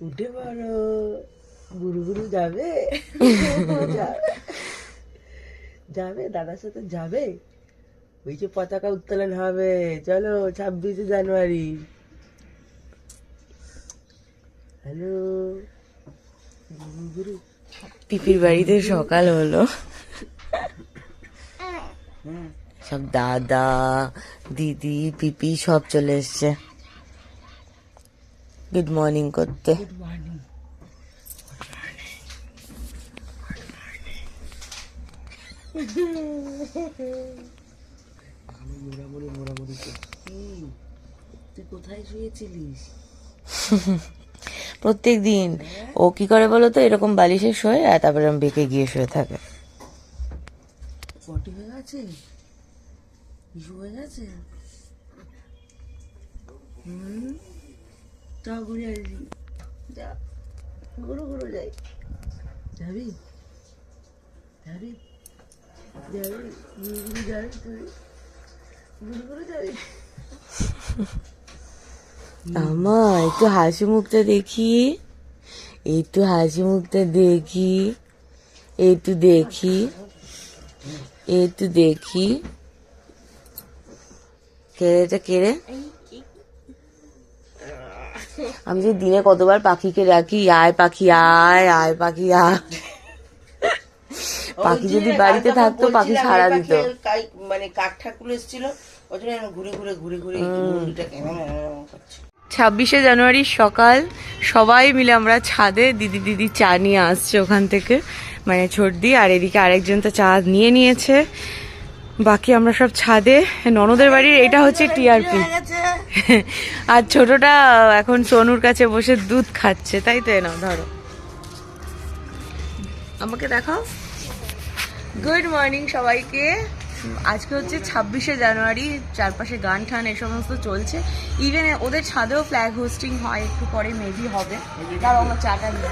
উঠে পড়ো, গুরু গুরু যাবে যাবে দাদার সাথে যাবে। ওই যে পতাকা উত্তোলন হবে, চলো 26শে জানুয়ারি। হ্যালো গুরু গুরু। পিপির বাড়িতে সকাল হলো, সব দাদা দিদি পিপি সব চলে এসছে গুড মর্নিং করতে। Good morning. আমি মোড়ামুড়ি করছি। তুই কোথায় শুয়েছিলিস? প্রত্যেক দিন ও কি করে বলো তো, এরকম বালিশে শোয় আর তারপরে আমি বেঁকে গিয়ে শুয়ে থাকে। পটি হয়ে গেছে, ইস্যু হয়ে গেছে। চা ঘুরে আসবি, যা গুরু গুরু যাই। যাবি যাবি যাবি গুরু গুরু যাবি, তুই গুরু গুরু যাবি। আমা একটু হাসি মুখটা দেখি, একটু হাসি মুখটা দেখি, একটু দেখি, একটু দেখি। কেড়েটা কেড়ে আমি যে দিনে কতবার পাখিকে ডাকি, আয় পাখি আয়, আয় পাখি আয়। পাখি যদি বাড়িতে থাকতো পাখি সাড়া দিত। মানে কাঠ ঠাকুর এসেছিল, ওই জন্য আমি ঘুরে ঘুরে ঘুরে ঘুরে মুরগিটা কেমন করছি। 26শে জানুয়ারির সকাল, সবাই মিলে আমরা ছাদে, দিদি চা নিয়ে আসছে ওখান থেকে, মানে ছোটদি, আর এদিকে আরেকজন তো চা নিয়ে নিয়েছে, বাকি আমরা সব ছাদে। ননদের বাড়ির এটা হচ্ছে টিআরপি, আর ছোটটা এখন সোনুর কাছে বসে দুধ খাচ্ছে, তাই তো? না ধরো, আমাকে দেখাও। গুড মর্নিং সবাইকে। আজকে হচ্ছে 26শে জানুয়ারি, চারপাশে গান ঠান এ সমস্ত চলছে। ইভেন ওদের ছাদেও ফ্ল্যাগ হোস্টিং হয়, একটু পরে মেবি হবে। তার আমার চাটা নিয়ে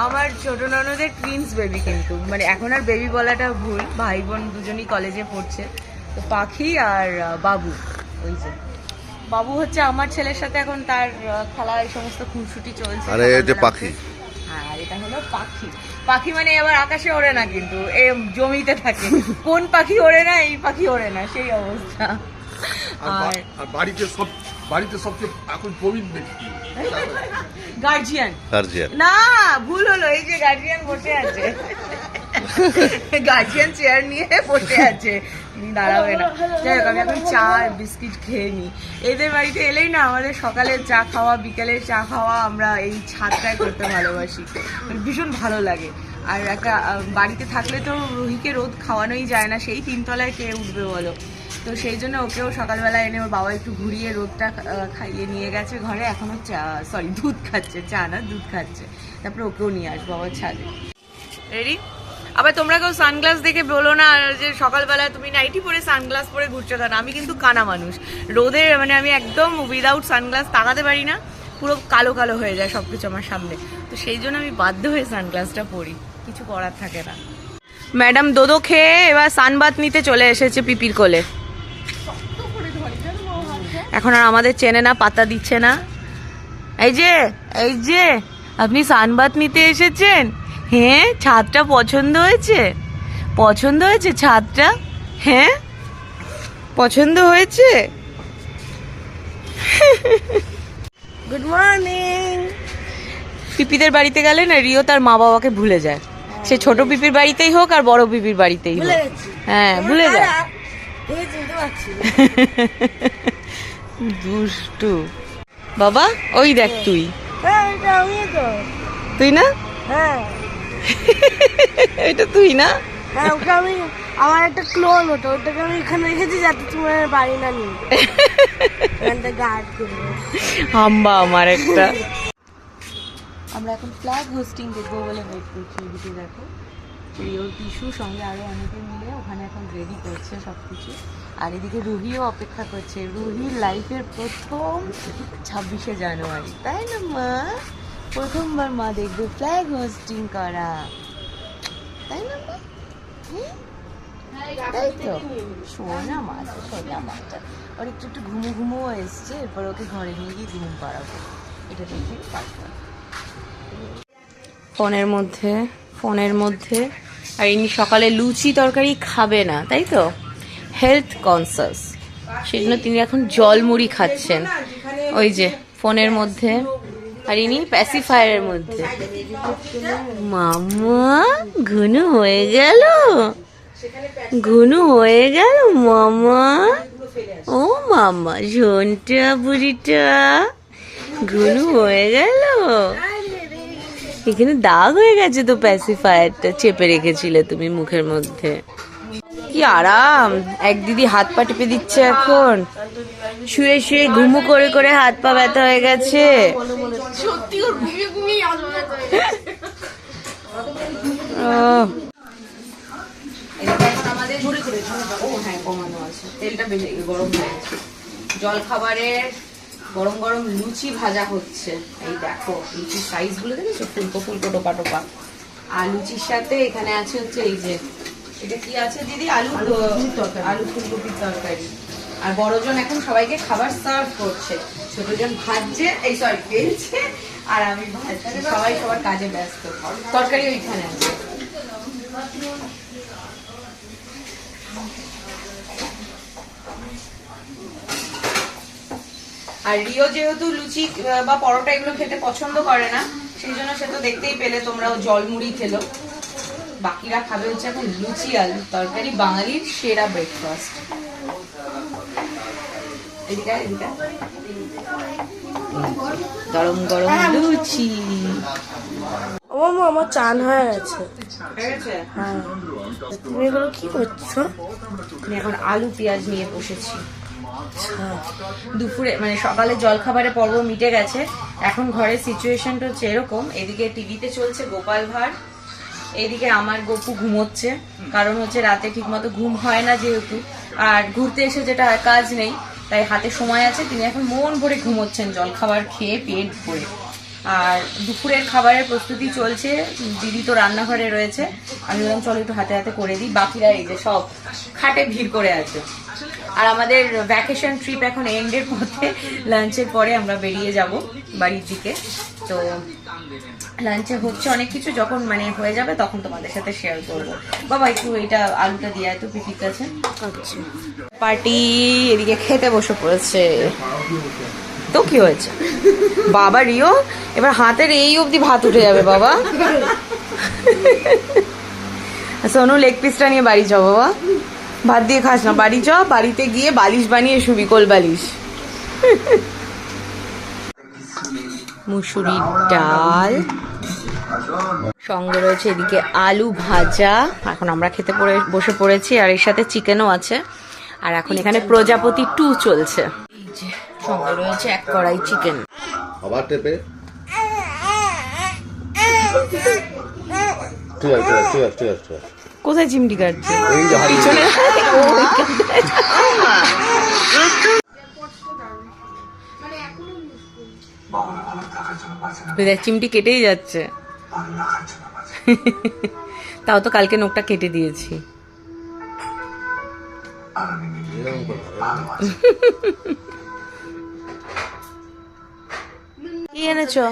আমার ছোট ননদের টুইন্স বেবি, কিন্তু মানে এখন আর বেবি বলাটা ভুল, ভাই বোন দুজনই কলেজে পড়ছে। তো পাখি আর বাবু, ওই যে বাবু হচ্ছে আমার ছেলের সাথে এখন তার খেলা, এই সমস্ত খুনসুটি চলছে। আরে এটা পাখি, হ্যাঁ এটা হলো পাখি। পাখি মানে এবার আকাশে ওড়ে না, কিন্তু এ জমিতে থাকে। কোন পাখি ওড়ে না, এই পাখি ওড়ে না, সেই অবস্থা। আর বাড়িতে সবচেয়ে এখন প্রবীণ ব্যক্তি গার্জিয়ান, গার্জিয়ান। না ভুল হলো, এই যে গার্জিয়ান বসে আছে, গার্জিয়ান চেয়ার নিয়ে বসে আছে, দাঁড়াবে না। যাই হোক, আমি এখন চা বিস্কিট খেয়ে নিই। এদের বাড়িতে এলেই না আমাদের সকালের চা খাওয়া, বিকেলের চা খাওয়া, আমরা এই ছাদটায় করতে ভালোবাসি, ভীষণ ভালো লাগে। আর একটা বাড়িতে থাকলে তো রুহিকে রোদ খাওয়ানোই যায় না, সেই তিনতলায় কে উঠবে বলো। তো সেই জন্য ওকেও সকালবেলা এনে ওর বাবা একটু ঘুরিয়ে রোদটা খাইয়ে নিয়ে গেছে ঘরে, এখনও দুধ খাচ্ছে, চা না দুধ খাচ্ছে। তারপরে ওকেও নিয়ে আসবো আবার ছাদে। রেডি? আবার তোমরা কেউ সানগ্লাস দেখে বলো না যে সকালবেলা তুমি নাইটি পরে সানগ্লাস পরে ঘুরছো কেন। আমি কিন্তু কানা মানুষ, রোদে মানে আমি একদম উইদাউট সানগ্লাস তাকাতে পারি না, পুরো কালো কালো হয়ে যায় সবকিছু আমার সামনে। তো সেই জন্য আমি বাধ্য হয়ে সানগ্লাসটা পরি, কিছু করার থাকে না। ম্যাডাম দোদো খেয়ে এবার সানবাত নিতে চলে এসেছে পিপির কোলে। এখন আর আমাদের চেনে না, পাতা দিচ্ছে না। এই যে আপনি সানবাত নিতে এসেছেন? হ্যাঁ, ছাদটা পছন্দ হয়েছে? পছন্দ হয়েছে ছাদটা? হ্যাঁ পছন্দ হয়েছে। Good morning. পিপিদের বাড়িতে গেলে না রিও তার মা বাবাকে ভুলে যায়, সে ছোট পিপির বাড়িতেই হোক আর বড় পিপির বাড়িতেই হোক। হ্যাঁ ভুলে যায়, দুষ্টু বাবা। ওই দেখ তুই, তুই না? এটা তুই না? হ্যাঁ ওটা আমি, আমার একটা ক্লোন, ওটাকে আমি এখানে রেখেছি যাতে তোমার বাড়ি না নিই, গার্ড করবো। হাম্বা আমার একটা। আমরা এখন ফ্ল্যাগ হোস্টিং দেখবো বলে ওয়েট করছি। এদিকে দেখো রিওর টিস্যু সঙ্গে আরো অনেকে মিলে ওখানে এখন রেডি করছে সবকিছু। আর এদিকে রুহিও অপেক্ষা করছে, রুহির লাইফের প্রথম 26শে জানুয়ারি, তাই না মা? প্রথমবার মা দেখবে ফ্ল্যাগ হোস্টিং করা, তাই না মা? তাই তো সোনা মাছ আর একটু একটু ঘুমো এসছে, এরপর ওকে ঘরে নিয়ে গিয়ে ঘুম পাড়াবো। এটা দেখে পারবো ফোনের মধ্যে আর ইনি সকালে লুচি তরকারি খাবে না, তাই তো হেলথ কনসাস, সেই জন্য তিনি এখন জল মুড়ি খাচ্ছেন ওই যে ফোনের মধ্যে, আর ইনি প্যাসিফায়ারের মধ্যে। মামা ঘুনু হয়ে গেল মামা, ও মামা ঝোনটা বুড়িটা ঘুনু হয়ে গেল। এখানে দাগ হয়ে গেছে তো, প্যাসিফায়ারটা চেপে রেখেছিলে তুমি মুখের মধ্যে। কি আরাম, এক দিদি হাত পা টিপে দিচ্ছে এখন, শুয়ে শুয়ে ঘুমু করে করে হাত পা ব্যথা হয়ে গেছে। জল খাবারের গরম গরম লুচি ভাজা হচ্ছে, এই দেখো লুচির সাইজ গুলো দেখেছো, ফুলকো ফুলকো টোপা টোপা। আর লুচির সাথে এখানে আছে হচ্ছে এই যে, এটা কি আছে দিদি, আলু ফুলকপির তরকারি। আর বড়জন এখন সবাইকে খাবার সার্ভ করছে, ছোটজন ভাজছে, এই সরি বেলছে, আর আমি ভাজছি, সবাই সবার কাজে ব্যস্ত। তরকারি ওইখানে আছে। আর রিও যেহেতু লুচি বা পরোটা এগুলো খেতে পছন্দ করে না, সেই জন্য সে তো দেখতেই পেলে তোমরাও জল মুড়ি খেলো। বাকিরা খাবে হচ্ছে এখন লুচি আলু তরকারি, বাঙালির সেরা ব্রেকফাস্ট। গরম গরম লুচি। ও মা, আমার চান হয়ে গেছে। হ্যাঁ, তুমি এগুলো কি করছো? আমি এখন আলু পেঁয়াজ নিয়ে বসেছি। দুপুরে মানে সকালে জলখাবারের পর্ব মিটে গেছে, এখন ঘরের সিচুয়েশনটা হচ্ছে এরকম, এদিকে টিভিতে চলছে গোপাল ভাঁড়, এইদিকে আমার গপু ঘুমোচ্ছে, কারণ হচ্ছে রাতে ঠিকমতো ঘুম হয় না যেহেতু, আর ঘুরতে এসে যেটা কাজ নেই, তাই হাতে সময় আছে, তিনি এখন মন ভরে ঘুমোচ্ছেন জলখাবার খেয়ে পেট ভরে। আর দুপুরের খাবারের প্রস্তুতি চলছে, দিদি তো রান্নাঘরে রয়েছে, আমি বললাম চলো একটু হাতে হাতে করে দিই। বাকিরা এই যে সব খাটে ভিড় করে আছে। আর আমাদের ভ্যাকেশন ট্রিপ এখন এন্ডের পথে, লাঞ্চের পরে আমরা বেরিয়ে যাব বাড়ির দিকে। তো লাঞ্চে হচ্ছে অনেক কিছু, যখন মানে হয়ে যাবে তখন তোমাদের সাথে শেয়ার করবো। বাবা একটু এটা আলুটা দিয়ে একটু পিপির কাছে। পার্টি এদিকে খেতে বসে পড়েছে, তো কি হয়েছে বাবা রিও, এবার হাতের এই অবধি ভাত উঠে যাবে বাবা। সোনু লেগ পিসটা নিয়ে বাড়ি যাও বাবা, ভাত দিয়ে খাস না, বাড়ি চ, বাড়িতে গিয়ে বালিশ বানিয়ে শুবি, কোল বালিশ। মুসুরির ডাল সঙ্গে রয়েছে এদিকে আলু ভাজা, এখন আমরা খেতে বসে পড়েছি, আর এর সাথে চিকেনও আছে। আর এখন এখানে প্রজাপতি 2 চলছে, এই যে সঙ্গে রয়েছে এক কড়াই চিকেন। আবার টেপে ঠিক আছে। কোথায় চিমটি কাটছে? পিছনে চিমটি কেটেই যাচ্ছে। তাও তো কালকে নখটা কেটে দিয়েছি। কি এনেছো?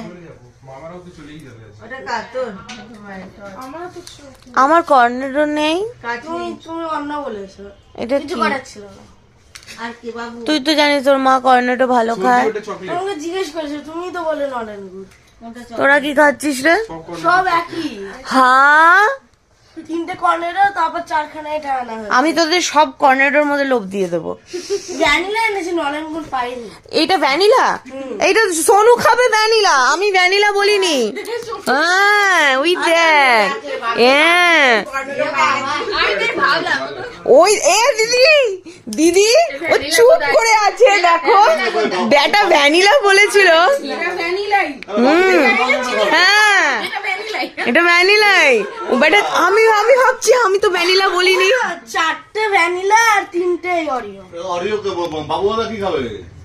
আমার কর্নেরও নেই। তুমি অন্য বলেছো, এটা কিছু কি? করার ছিল না। আর কি বাবু, তুই তো জানিস তোর মা কর্নেটো ভালো খায়। তোমাকে জিজ্ঞেস করেছো, তুমি তো বলে নলেন গুড। তোরা কি খাচ্ছিস রে? সব একই, হ্যাঁ 3টে কর্নেরও, তারপর 4খানা এটা আনা হয়েছে। আমি তোদের সব কর্নেটোর মধ্যে লোভ দিয়ে দেবো। ভ্যানিলা এনেছি, নলেন গুড পাইনি। এইটা ভ্যানিলা, এইটা সোনু খাবে ভ্যানিলা, আমি ভ্যানিলা বলিনি। হ্যাঁ ওই দেখ, হ্যাঁ ওই এ দিদি দিদি ও চুপ করে আছে, দেখো ব্যাটা ভ্যানিলা বলেছিল। হ্যাঁ এটা ভ্যানিলাই, ও ব্যাটা আমি ভাবছি আমি তো ভ্যানিলা বলিনি। 4টে ভ্যানিলা আর 3টে অরিও। বাবু দাদা কি খাবে?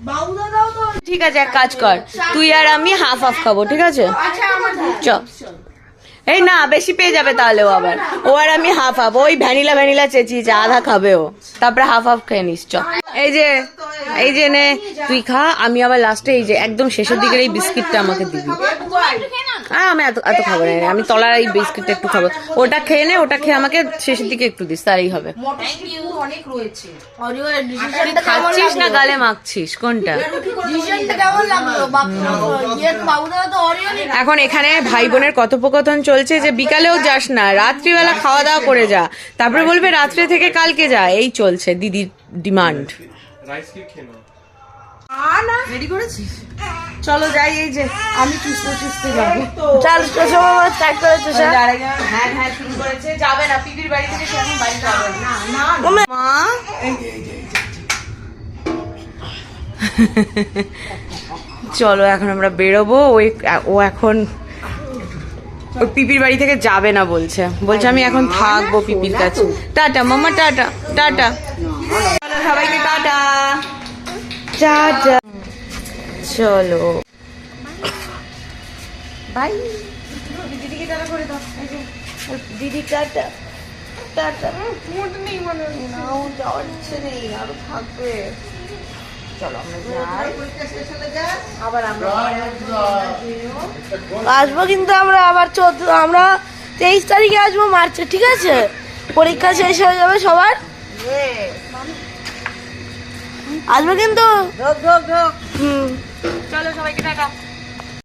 বাবু দাদাও তো। ঠিক আছে এক কাজ কর, তুই আর আমি হাফ হাফ খাবো, ঠিক আছে? আচ্ছা আমার চ এই না বেশি পেয়ে যাবে তাহলে ও আবার ও আর আমি হাফ হাফ ওই ভ্যানিলা চেঁচিয়েছে আধা খাবে ও তারপরে হাফ হাফ খেয়ে নিস চ এই যে নে তুই খা আমি আবার লাস্টে এই যে একদম শেষের দিকের এই বিস্কিটটা আমাকে দিবি আমি এত এত খাবো না আমি তলার এই বিস্কিটটা একটু খাবো ওটা খেয়ে নে ওটা খেয়ে আমাকে শেষের দিকে একটু দিস তারই হবে তুই খাচ্ছিস না গালে মাখছিস কোনটা এখন এখানে ভাই বোনের কথোপকথন চলছে যে বিকালেও যাস না রাত্রিবেলা খাওয়া দাওয়া করে যা তারপরে বলবে রাত্রে থেকে কালকে যা এই চলছে দিদির ডিমান্ড রেডি করেছিস চলো যাই এই যে আমি চুষতে যাবো চাল স্টার্ট করেছে হ্যাঁ হ্যাঁ শুরু করেছে যাবে না পিপির বাড়ি থেকে সে এখন বাড়ি যাবে না মা চলো এখন আমরা বেরোবো ও এখন ওর পিপির বাড়ি থেকে যাবে না বলছে আমি এখন থাকবো পিপির কাছে টাটা মাম্মা টাটা টাটা সবাইকে টাটা টাটা চলো বাই দিদিকে টাটা করে দাও দিদি টাটা টাটা মোট নেই মানে না ও যাওয়ার ইচ্ছে নেই আরো থাকবে চলো আমরা যাই আবার আমরা আসবো কিন্তু আমরা আবার আমরা 23 তারিখে আসবো মার্চে ঠিক আছে পরীক্ষা শেষ হয়ে যাবে সবার আসবো কিন্তু চলো সবাইকে টাটা